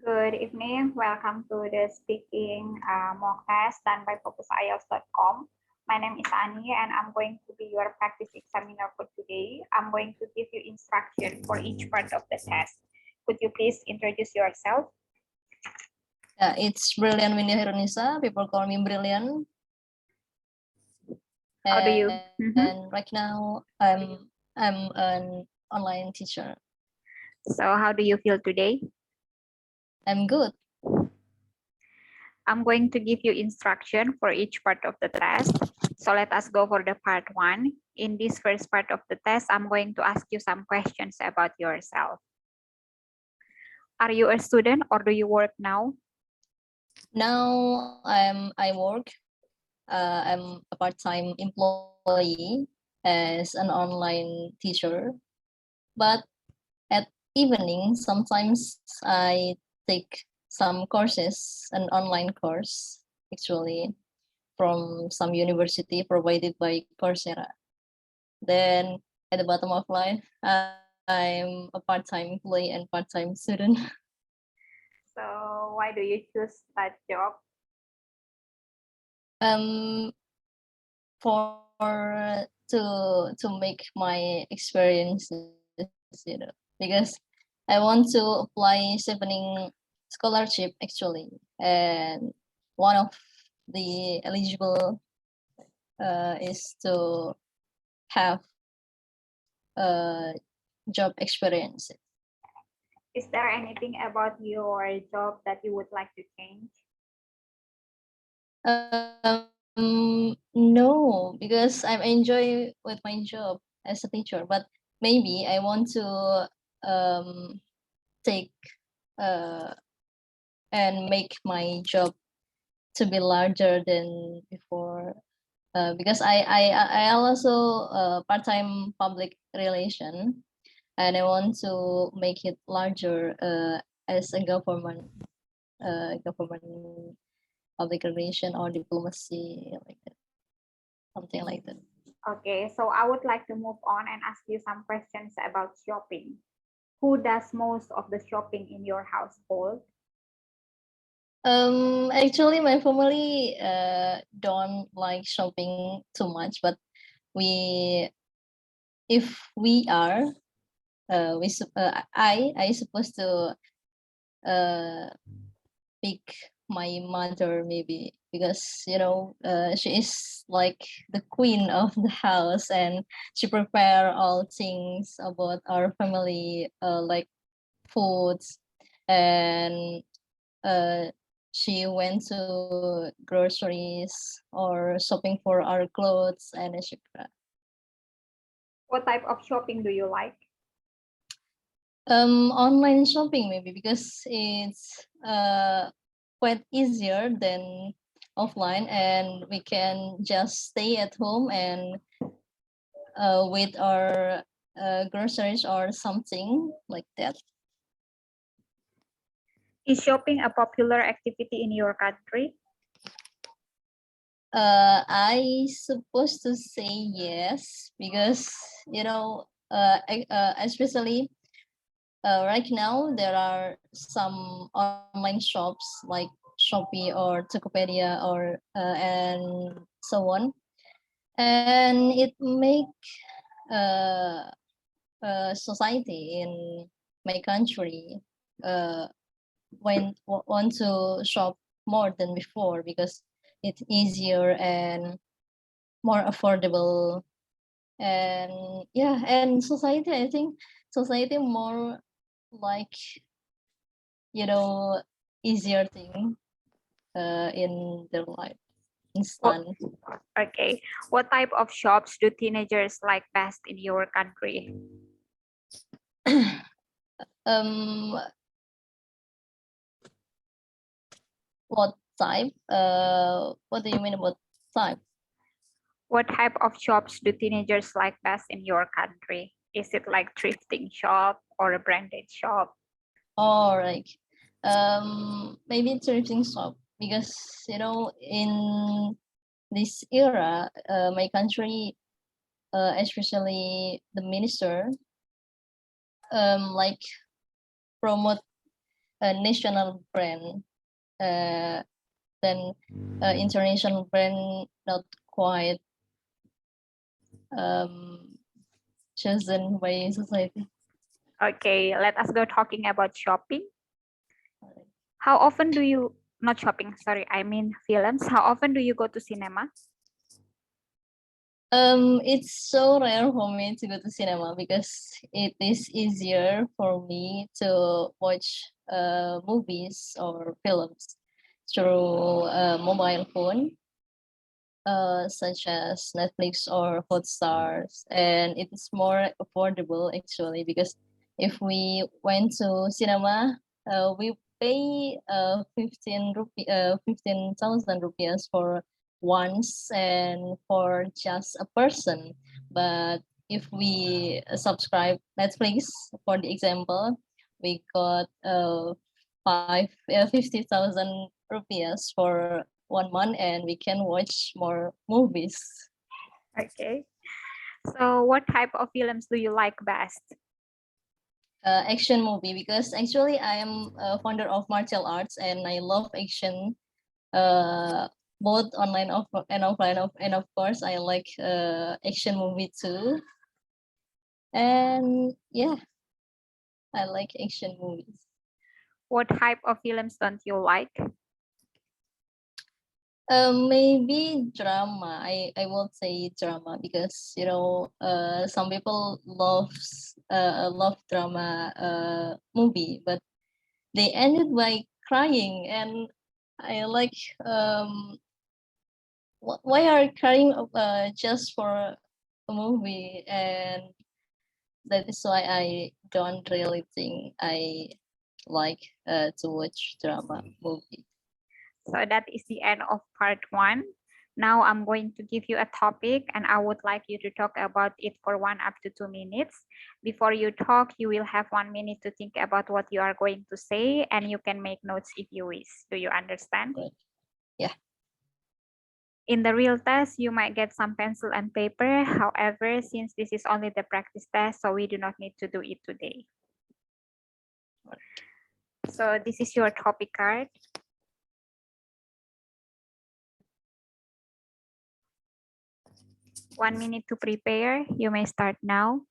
Good evening. Welcome to the speaking mock test done by focusielts.com. My name is Ani and I'm going to be your practice examiner for today. I'm going to give you instruction for each part of the test. Could you please introduce yourself? It's Brilliant Winnie Hirunisa. People call me Brilliant. How do you? And right now I'm an online teacher. So how do you feel today? I'm good. I'm going to give you instruction for each part of the test. So let us go for the part one. In this first part of the test, I'm going to ask you some questions about yourself. Are you a student or do you work now? Now I work. I'm a part-time employee as an online teacher. But at evening, sometimes I take some courses, an online course actually, from some university provided by Coursera. Then at the bottom of life, I'm a part-time employee and part-time student. So why do you choose that job? For to make my experiences, because I want to apply 7 scholarship actually, and one of the eligible is to have job experience. Is there anything about your job that you would like to change? No, because I'm enjoy with my job as a teacher, but maybe I want to take and make my job to be larger than before, because I also part-time public relation, and I want to make it larger as a government public relation or diplomacy, like that, something like that. Okay, so I would like to move on and ask you some questions about shopping. Who does most of the shopping in your household? Actually, my family don't like shopping too much, but we, if we are, I supposed to pick my mother, maybe, because she is like the queen of the house, and she prepare all things about our family, like foods, and she went to groceries or shopping for our clothes and etc. What type of shopping do you like? Online shopping, maybe, because it's quite easier than offline, and we can just stay at home and with our groceries or something like that. Is shopping a popular activity in your country? I supposed to say yes, because especially right now there are some online shops like Shopee or Tokopedia or and so on, and it make uh, society in my country want to shop more than before, because it's easier and more affordable, and yeah, and society, I think society more like easier thing in their life, What, instant. okay. What type of shops do teenagers like best in your country? um what type, what do you mean about type? What type of shops do teenagers like best in your country? Is it like thrifting shop or a branded shop? Or like maybe thrifting shop, because in this era, my country, especially the minister, like promote a national brand, then international brand not quite chosen by society. Okay, let us go talking about shopping. How often do you, not shopping, sorry, I mean films. How often do you go to cinema? It's so rare for me to go to cinema because it is easier for me to watch movies or films through a mobile phone, such as Netflix or Hotstars, and it is more affordable actually because if we went to cinema, we pay 15,000 rupees for once and for just a person. But if we subscribe Netflix, for the example, we got 50,000 rupees for 1 month and we can watch more movies. Okay. So what type of films do you like best? Action movie because actually I am a founder of martial arts and I love action, both online and offline. And of course I like action movie too. And yeah, I like action movies. What type of films don't you like? Maybe drama. I will say drama because some people love drama movie, but they ended by crying, and I like why are you crying just for a movie, and that is why I don't really think I like to watch drama movie. So that is the end of part 1. Now I'm going to give you a topic and I would like you to talk about it for 1 up to 2 minutes. Before you talk, you will have 1 minute to think about what you are going to say and you can make notes if you wish. Do you understand? Right. Yeah. In the real test, you might get some pencil and paper. However, since this is only the practice test, so we do not need to do it today. So this is your topic card. 1 minute to prepare. You may start now.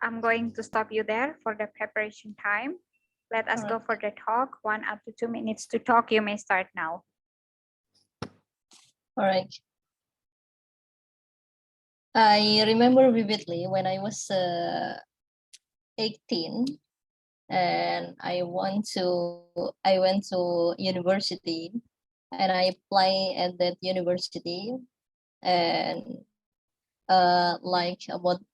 I'm going to stop you there for the preparation time. Let us go for the talk. 1 up to 2 minutes to talk. You may start now. All right. I remember vividly when I was 18 and I went to university and I applied at that university, and like about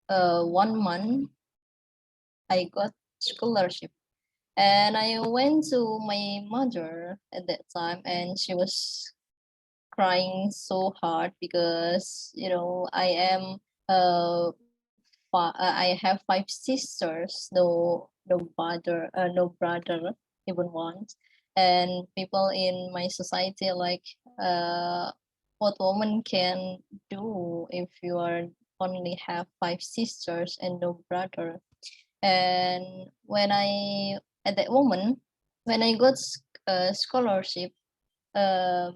1 month I got scholarship, and I went to my mother at that time and she was crying so hard because I am I have 5 sisters, no brother, even one, and people in my society like what woman can do if you are only have 5 sisters and no brother. And at that moment when I got a scholarship, uh,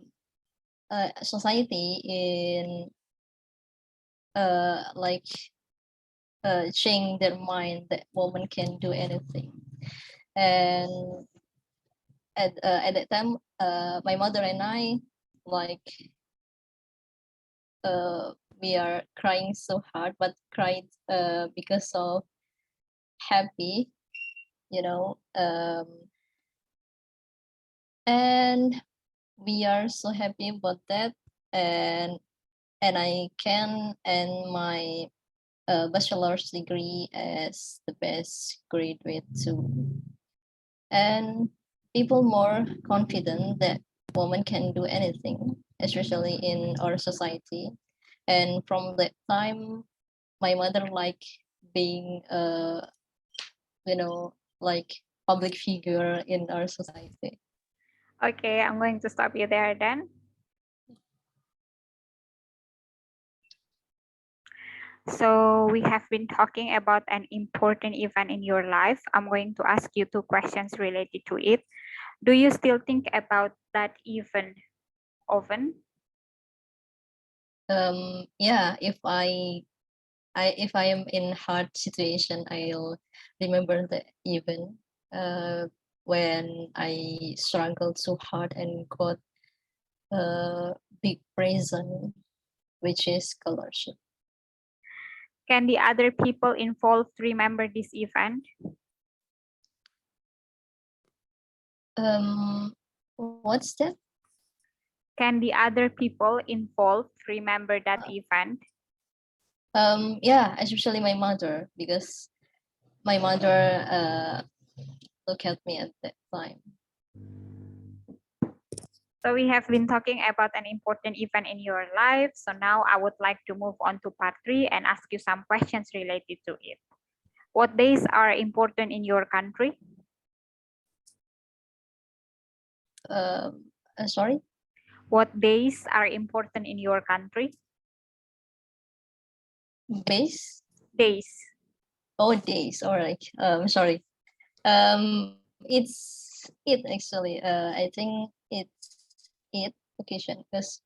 society in like change their mind that woman can do anything. And at that time, my mother and I, like, we are crying so hard, but cried because of happy, you know. And we are so happy about that, and I can end my bachelor's degree as the best graduate too. And people more confident that women can do anything, especially in our society. And from that time, my mother like being like public figure in our society. Okay, I'm going to stop you there then. So we have been talking about an important event in your life. I'm going to ask you two questions related to it. Do you still think about that event often? Yeah, if I am in hard situation, I'll remember the event when I struggled so hard and got a big present, which is scholarship. Can the other people involved remember this event? What's that? Can the other people involved remember that event? Yeah, especially my mother, because my mother looked at me at that time. So we have been talking about an important event in your life. So now I would like to move on to part 3 and ask you some questions related to it. What days are important in your country? Sorry? What days are important in your country? Base? Days. Oh, days. All right. Sorry. It's it actually. I think it's it occasion because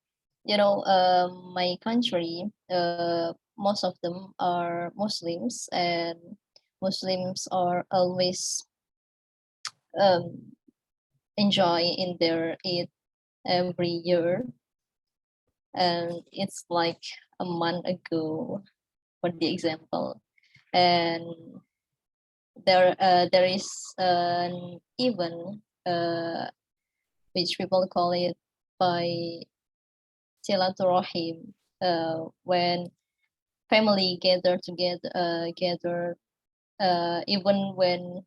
my country. Most of them are Muslims, and Muslims are always um enjoy in their Eid every year, and it's like a month ago, for the example, and there is an event which people call it by silaturahim, when family gather even when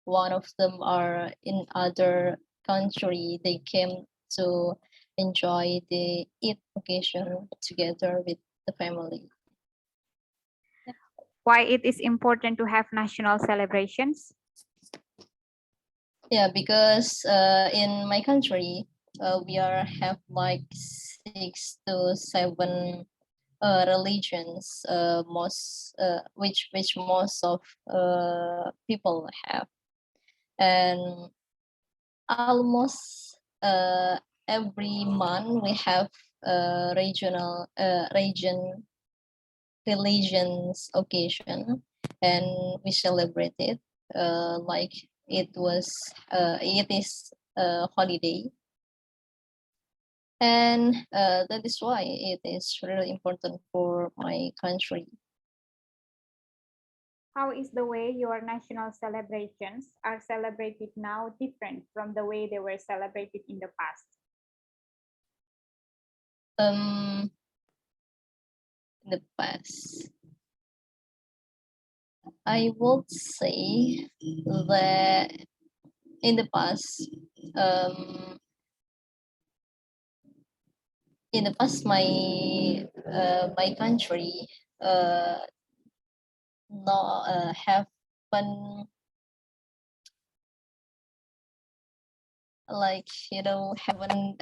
one of them are in other country, they came to enjoy the Eid occasion together with the family. Why it is important to have national celebrations? Yeah, because in my country, we are have like 6 to 7 religions, which most of people have, and almost every month we have region religions occasion, and we celebrate it like it is a holiday, and that is why it is really important for my country. How is the way your national celebrations are celebrated now different from the way they were celebrated in the past? In the past, I would say that in the past, um, my country no haven't, like, haven't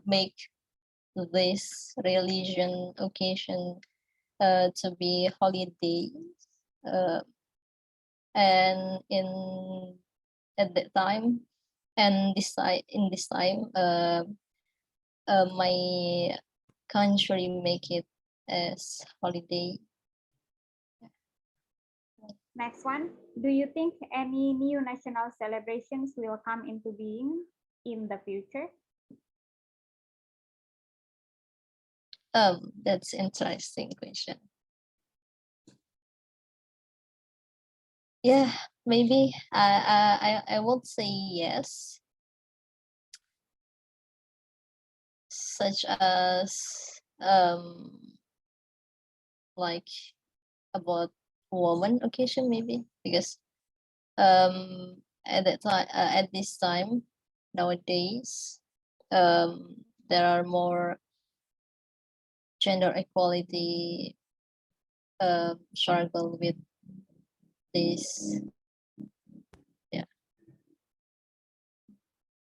make this religion occasion to be holiday, uh, and at that time, and in this time, my country make it as holiday. Next one, do you think any new national celebrations will come into being? in the future? That's interesting question. Yeah, maybe I would say yes, such as like about woman occasion maybe, because at that time at this time nowadays there are more gender equality struggle with this. Yeah.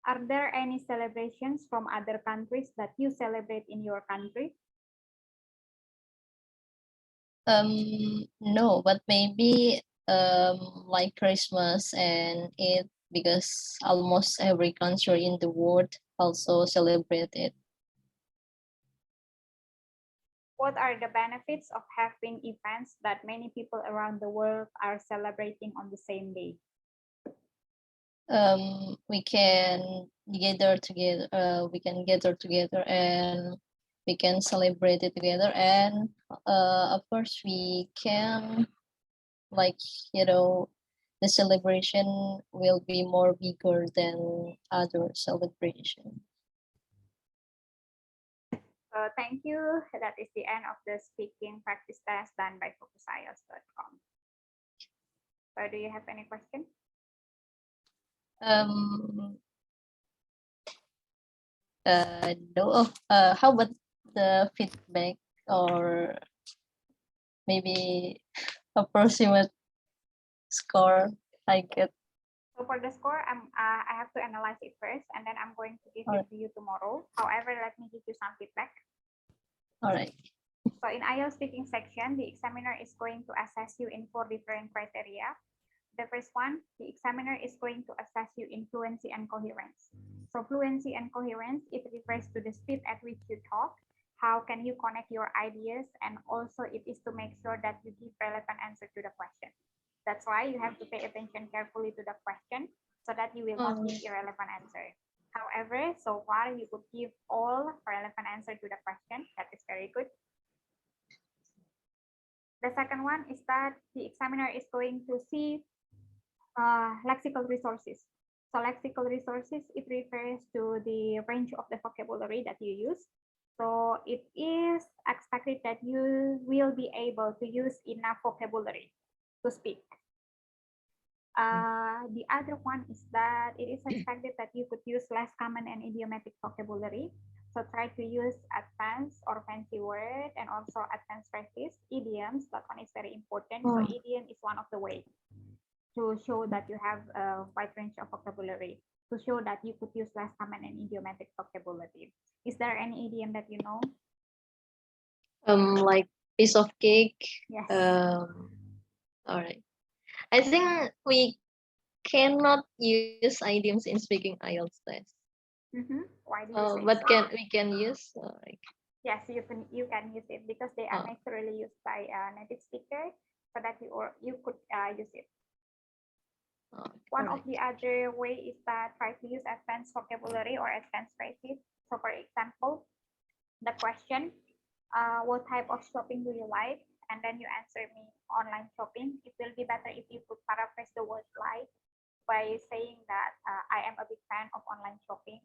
Are there any celebrations from other countries that you celebrate in your country? No, but maybe like Christmas and it, because almost every country in the world also celebrate it. What are the benefits of having events that many people around the world are celebrating on the same day? We can gather together. We can gather together and we can celebrate it together. And of course, we can, like, the celebration will be more bigger than other celebration. Thank you. That is the end of the speaking practice test done by focusios.com. Do you have any question? No. How about the feedback, or maybe approximate score I get? So for the score, I have to analyze it first, and then I'm going to give it to you tomorrow. However, let me give you some feedback. All right. So in IELTS speaking section, the examiner is going to assess you in 4 different criteria. The first one, the examiner is going to assess you in fluency and coherence. So fluency and coherence, it refers to the speed at which you talk, how can you connect your ideas, and also it is to make sure that you give relevant answer to the question. That's why you have to pay attention carefully to the question so that you will not give irrelevant answer. However, so far you could give all relevant answer to the question. That is very good. The second one is that the examiner is going to see lexical resources. So lexical resources, it refers to the range of the vocabulary that you use. So it is expected that you will be able to use enough vocabulary to speak. The other one is that it is expected that you could use less common and idiomatic vocabulary. So try to use advanced or fancy word and also advanced phrases, idioms. That one is very important. So idiom is one of the ways to show that you have a wide range of vocabulary, to show that you could use less common and idiomatic vocabulary. Is there any idiom that you know? Like piece of cake. Yes. All right. I think we cannot use idioms in speaking IELTS test. Why do you say but so? we can use Yes, you can use it because they are naturally used by a native speaker, so that you could use it. One of the other way is that try to use advanced vocabulary or advanced phrases. So for example, the question, what type of shopping do you like? And then you answer me online shopping. It will be better if you could paraphrase the word like by saying that I am a big fan of online shopping,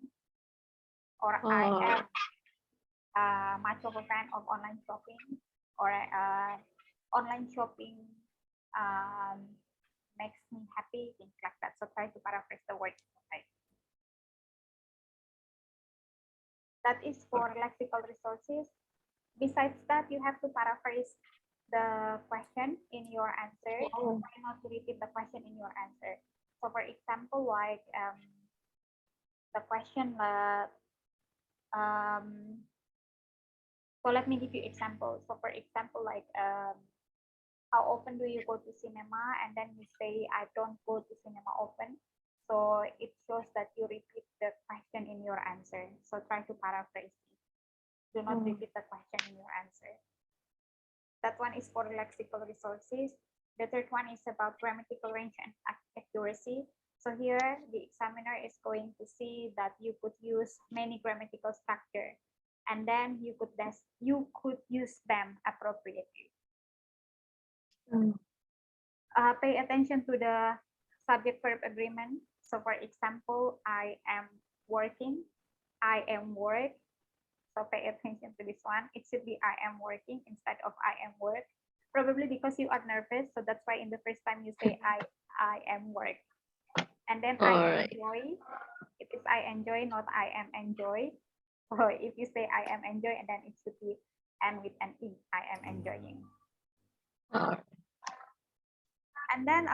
or I am much of a fan of online shopping, or online shopping makes me happy, things like that. So try to paraphrase the word. Okay. That is for lexical resources. Besides that, you have to paraphrase the question in your answer. Try not to repeat the question in your answer. So for example, like the question that so let me give you example. So for example, like how often do you go to cinema? And then you say, I don't go to cinema often. So it shows that you repeat the question in your answer. So try to paraphrase it. Do not repeat the question in your answer. That one is for lexical resources. The third one is about grammatical range and accuracy. So here the examiner is going to see that you could use many grammatical structure, and then you could use them appropriately. Pay attention to the subject verb agreement. So for example, I am working, I am work. So pay attention to this one. It should be I am working instead of I am work. Probably because you are nervous. So that's why in the first time you say I am work. And then I enjoy. It is I enjoy, not I am enjoy. So if you say I am enjoy, and then it should be end with an E. I am enjoying. And then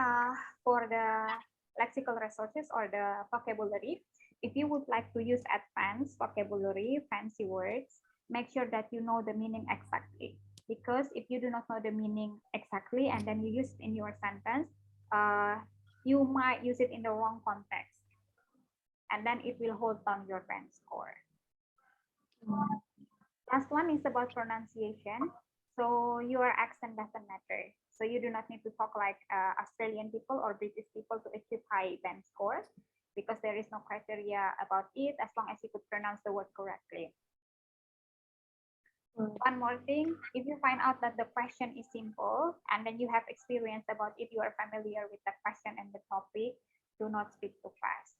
for the lexical resources or the vocabulary, if you would like to use advanced vocabulary, fancy words, make sure that you know the meaning exactly. Because if you do not know the meaning exactly and then you use it in your sentence, you might use it in the wrong context. And then it will hold down your band score. Last one is about pronunciation. So your accent doesn't matter. So you do not need to talk like Australian people or British people to achieve high band score, because there is no criteria about it as long as you could pronounce the word correctly. One more thing, if you find out that the question is simple and then you have experience about it, you are familiar with the question and the topic, do not speak too fast.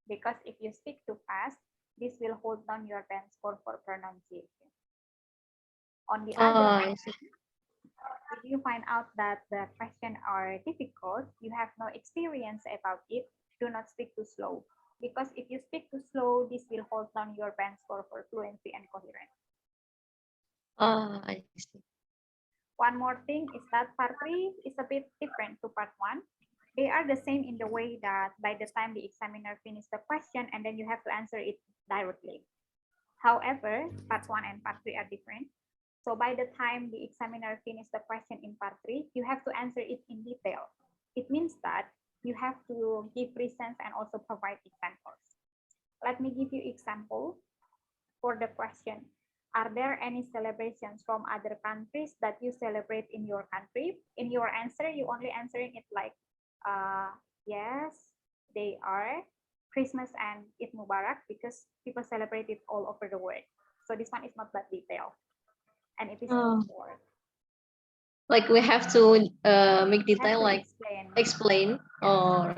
Because if you speak too fast, this will hold down your band score for pronunciation. On the other hand, if you find out that the questions are difficult, you have no experience about it, do not speak too slow. Because if you speak too slow, this will hold down your band score for fluency and coherence. I see. One more thing is that part 3 is a bit different to part 1. They are the same in the way that by the time the examiner finishes the question and then you have to answer it directly. However, part 1 and part 3 are different. So by the time the examiner finishes the question in part 3, you have to answer it in detail. It means that you have to give reasons and also provide examples. Let me give you example for the question. Are there any celebrations from other countries that you celebrate in your country? In your answer, you only answering it like, yes, they are. Christmas and Eid Mubarak, because people celebrate it all over the world. So this one is not that detailed. And it is more. Like we have to make detail, like explain. Or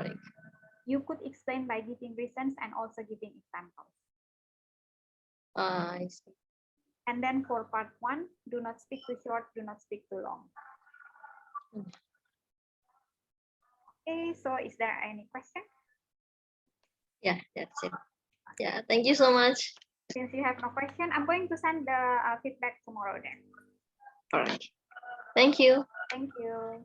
you could explain by giving reasons and also giving examples. I see. And then for part 1, do not speak too short, do not speak too long. Okay, so is there any question? Yeah, that's it. Yeah, thank you so much. Since you have no question, I'm going to send the feedback tomorrow then. All right. Thank you. Thank you.